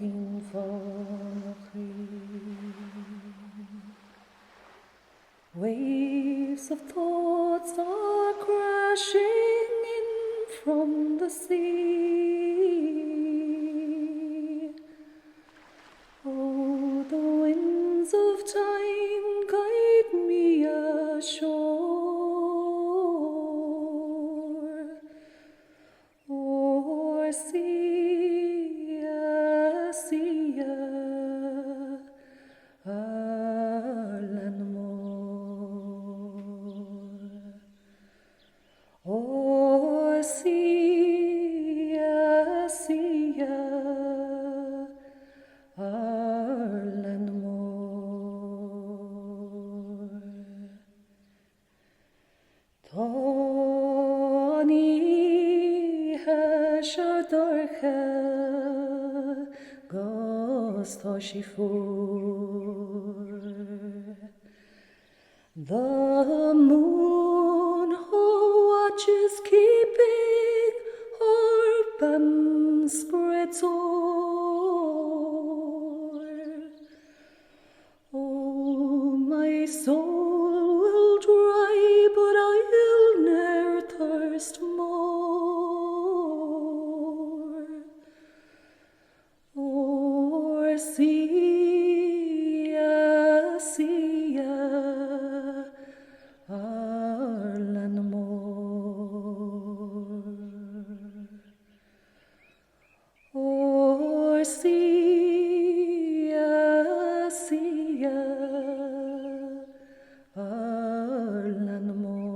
mountain Fhaoláin. Waves of thoughts are crashing in from the sea. Oh, the winds of time guide me ashore. O'er sea, Ireland more. O'er sea, Ireland more. Tony Heshardarcha Gostashifur. The moon who watches keeping her band spreads o'er. Oh, my soul will dry, but I'll ne'er thirst more. O'er sea, Ireland more. O'er sea, Ireland more.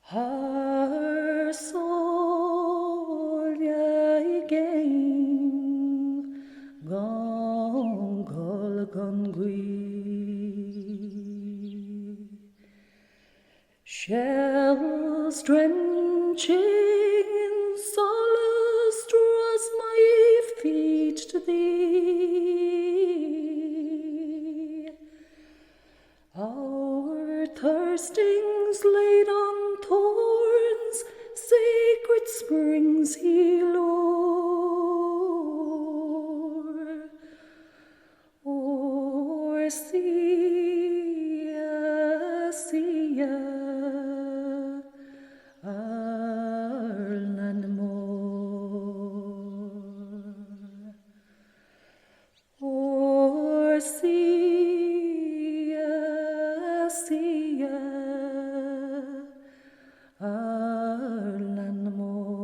Her soul again gone gui. Shells drenching in solace draws my feet to thee. Our thirstings laid on thorns, sacred springs he lure. O'er sea, Ireland more. O'er sea, Ireland more.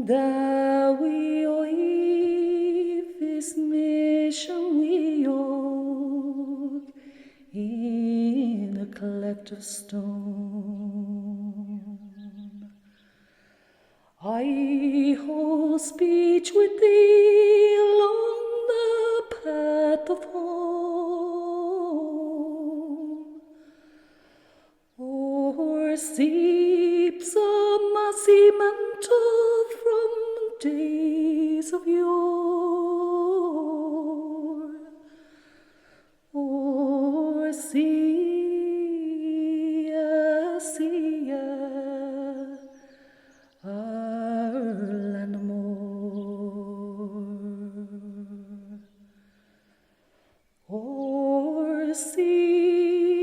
Da we oive is mission we og in a collective stone. I hold speech with thee along the path of home. O'er seeps a massy mantle from days of yore. O'er sea, Ireland more. O'er sea,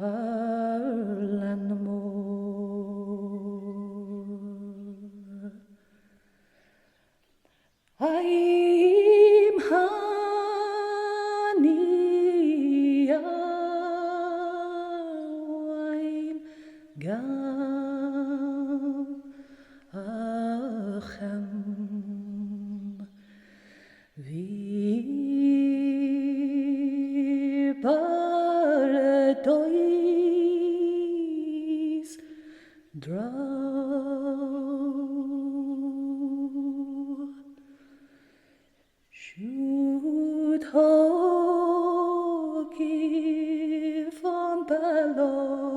Ireland more. I'm honey, I'm gam achem vi paradise draw. Should ho give on ballog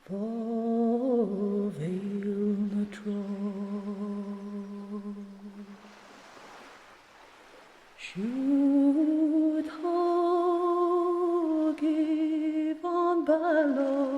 for veil na troll. below.